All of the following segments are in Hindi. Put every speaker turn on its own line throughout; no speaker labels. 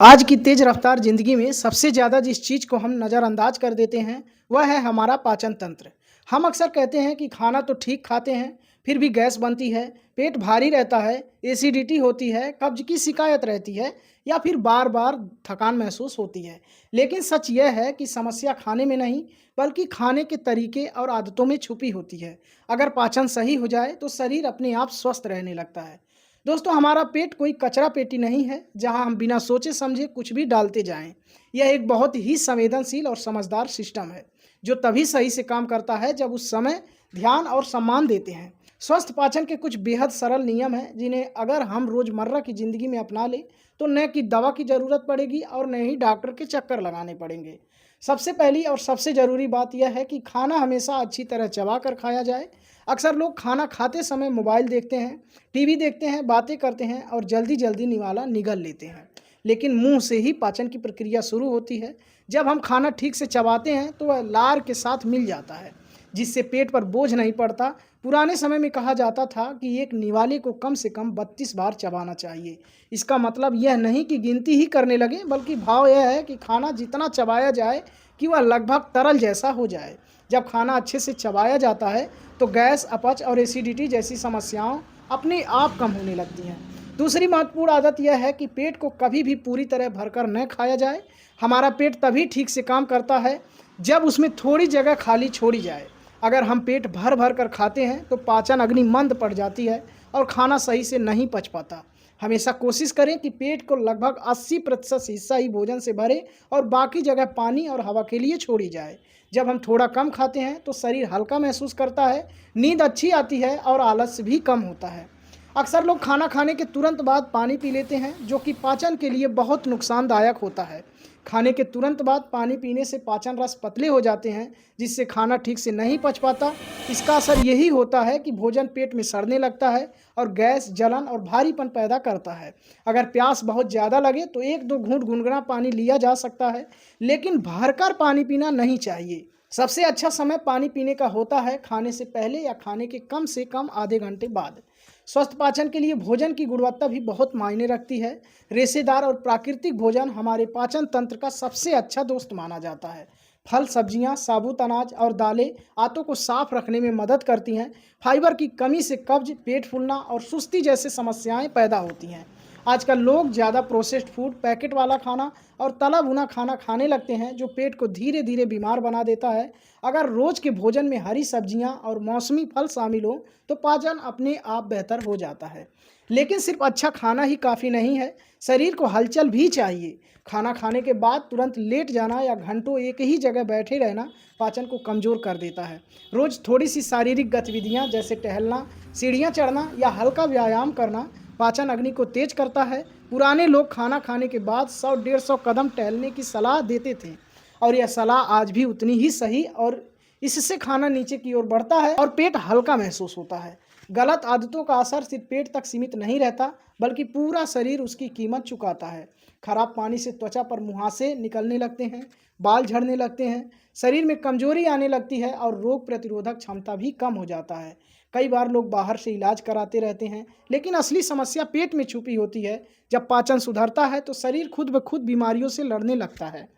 आज की तेज रफ्तार ज़िंदगी में सबसे ज़्यादा जिस चीज़ को हम नज़रअंदाज कर देते हैं, वह है हमारा पाचन तंत्र। हम अक्सर कहते हैं कि खाना तो ठीक खाते हैं, फिर भी गैस बनती है, पेट भारी रहता है, एसिडिटी होती है, कब्ज़ की शिकायत रहती है या फिर बार-बार थकान महसूस होती है। लेकिन सच यह है कि समस्या खाने में नहीं, बल्कि खाने के तरीके और आदतों में छुपी होती है। अगर पाचन सही हो जाए, तो शरीर अपने आप स्वस्थ रहने लगता है। दोस्तों, हमारा पेट कोई कचरा पेटी नहीं है जहां हम बिना सोचे समझे कुछ भी डालते जाएं। यह एक बहुत ही संवेदनशील और समझदार सिस्टम है जो तभी सही से काम करता है जब उस समय ध्यान और सम्मान देते हैं। स्वस्थ पाचन के कुछ बेहद सरल नियम हैं जिन्हें अगर हम रोजमर्रा की जिंदगी में अपना लें तो न कि दवा की जरूरत पड़ेगी और न ही डॉक्टर के चक्कर लगाने पड़ेंगे। सबसे पहली और सबसे ज़रूरी बात यह है कि खाना हमेशा अच्छी तरह चबा कर खाया जाए। अक्सर लोग खाना खाते समय मोबाइल देखते हैं, टीवी देखते हैं, बातें करते हैं और जल्दी-जल्दी निवाला निगल लेते हैं। लेकिन मुंह से ही पाचन की प्रक्रिया शुरू होती है। जब हम खाना ठीक से चबाते हैं तो वह लार के साथ मिल जाता है, जिससे पेट पर बोझ नहीं पड़ता। पुराने समय में कहा जाता था कि एक निवाले को कम से कम 32 बार चबाना चाहिए। इसका मतलब यह नहीं कि गिनती ही करने लगे, बल्कि भाव यह है कि खाना जितना चबाया जाए कि वह लगभग तरल जैसा हो जाए। जब खाना अच्छे से चबाया जाता है तो गैस, अपच और एसिडिटी जैसी समस्याओं अपने आप कम होने लगती हैं। दूसरी महत्वपूर्ण आदत यह है कि पेट को कभी भी पूरी तरह भरकर न खाया जाए। हमारा पेट तभी ठीक से काम करता है जब उसमें थोड़ी जगह खाली छोड़ी जाए। अगर हम पेट भर भर कर खाते हैं तो पाचन अग्नि मंद पड़ जाती है और खाना सही से नहीं पच पाता। हमेशा कोशिश करें कि पेट को लगभग 80% हिस्सा ही भोजन से भरे और बाकी जगह पानी और हवा के लिए छोड़ी जाए। जब हम थोड़ा कम खाते हैं तो शरीर हल्का महसूस करता है, नींद अच्छी आती है और आलस्य भी कम होता है। अक्सर लोग खाना खाने के तुरंत बाद पानी पी लेते हैं, जो कि पाचन के लिए बहुत नुकसानदायक होता है। खाने के तुरंत बाद पानी पीने से पाचन रस पतले हो जाते हैं, जिससे खाना ठीक से नहीं पच पाता। इसका असर यही होता है कि भोजन पेट में सड़ने लगता है और गैस, जलन और भारीपन पैदा करता है। अगर प्यास बहुत ज़्यादा लगे तो 1-2 घूंट गुनगुना पानी लिया जा सकता है, लेकिन भरकर पानी पीना नहीं चाहिए। सबसे अच्छा समय पानी पीने का होता है खाने से पहले या खाने के कम से कम आधे घंटे बाद। स्वस्थ पाचन के लिए भोजन की गुणवत्ता भी बहुत मायने रखती है। रेशेदार और प्राकृतिक भोजन हमारे पाचन तंत्र का सबसे अच्छा दोस्त माना जाता है। फल, सब्जियां, साबुत अनाज और दालें आंतों को साफ रखने में मदद करती हैं। फाइबर की कमी से कब्ज, पेट फूलना और सुस्ती जैसे समस्याएं पैदा होती हैं। आजकल लोग ज़्यादा प्रोसेस्ड फूड, पैकेट वाला खाना और तला भुना खाना खाने लगते हैं, जो पेट को धीरे धीरे बीमार बना देता है। अगर रोज़ के भोजन में हरी सब्जियां और मौसमी फल शामिल हो तो पाचन अपने आप बेहतर हो जाता है। लेकिन सिर्फ अच्छा खाना ही काफ़ी नहीं है, शरीर को हलचल भी चाहिए। खाना खाने के बाद तुरंत लेट जाना या घंटों एक ही जगह बैठे रहना पाचन को कमज़ोर कर देता है। रोज़ थोड़ी सी शारीरिक गतिविधियां जैसे टहलना, सीढ़ियां चढ़ना या हल्का व्यायाम करना पाचन अग्नि को तेज करता है। पुराने लोग खाना खाने के बाद 100-150 कदम टहलने की सलाह देते थे और यह सलाह आज भी उतनी ही सही और इससे खाना नीचे की ओर बढ़ता है और पेट हल्का महसूस होता है। गलत आदतों का असर सिर्फ पेट तक सीमित नहीं रहता, बल्कि पूरा शरीर उसकी कीमत चुकाता है। खराब पानी से त्वचा पर मुहासे निकलने लगते हैं, बाल झड़ने लगते हैं, शरीर में कमजोरी आने लगती है और रोग प्रतिरोधक क्षमता भी कम हो जाता है। कई बार लोग बाहर से इलाज कराते रहते हैं, लेकिन असली समस्या पेट में छुपी होती है। जब पाचन सुधरता है तो शरीर खुद ब खुद बीमारियों से लड़ने लगता है।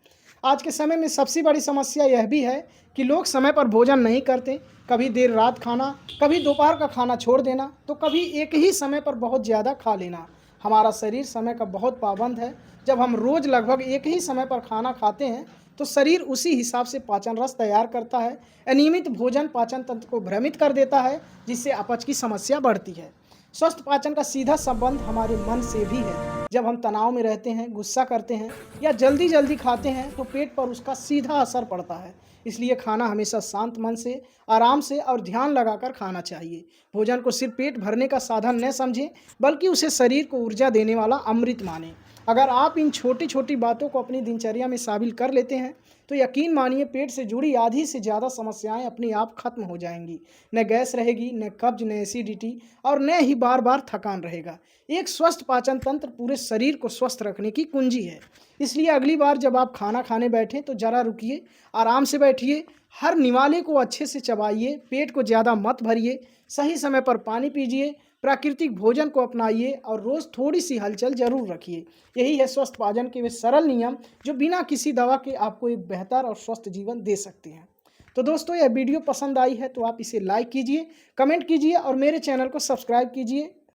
आज के समय में सबसे बड़ी समस्या यह भी है कि लोग समय पर भोजन नहीं करते। कभी देर रात खाना, कभी दोपहर का खाना छोड़ देना, तो कभी एक ही समय पर बहुत ज़्यादा खा लेना। हमारा शरीर समय का बहुत पाबंद है। जब हम रोज़ लगभग एक ही समय पर खाना खाते हैं तो शरीर उसी हिसाब से पाचन रस तैयार करता है। अनियमित भोजन पाचन तंत्र को भ्रमित कर देता है, जिससे अपच की समस्या बढ़ती है। स्वस्थ पाचन का सीधा संबंध हमारे मन से भी है। जब हम तनाव में रहते हैं, गुस्सा करते हैं या जल्दी जल्दी खाते हैं तो पेट पर उसका सीधा असर पड़ता है। इसलिए खाना हमेशा शांत मन से, आराम से और ध्यान लगाकर खाना चाहिए। भोजन को सिर्फ पेट भरने का साधन न समझें, बल्कि उसे शरीर को ऊर्जा देने वाला अमृत मानें। अगर आप इन छोटी छोटी बातों को अपनी दिनचर्या में शामिल कर लेते हैं तो यकीन मानिए पेट से जुड़ी आधी से ज़्यादा समस्याएं अपने आप खत्म हो जाएंगी। न गैस रहेगी, न कब्ज, न एसिडिटी और न ही बार बार थकान रहेगा। एक स्वस्थ पाचन तंत्र पूरे शरीर को स्वस्थ रखने की कुंजी है। इसलिए अगली बार जब आप खाना खाने बैठें तो ज़रा रुकिए, आराम से बैठिए, हर निवाले को अच्छे से चबाइए, पेट को ज़्यादा मत भरिए, सही समय पर पानी पीजिए, प्राकृतिक भोजन को अपनाइए और रोज़ थोड़ी सी हलचल ज़रूर रखिए। यही है स्वस्थ पाचन के वे सरल नियम जो बिना किसी दवा के आपको एक बेहतर और स्वस्थ जीवन दे सकते हैं। तो दोस्तों, यह वीडियो पसंद आई है तो आप इसे लाइक कीजिए, कमेंट कीजिए और मेरे चैनल को सब्सक्राइब कीजिए।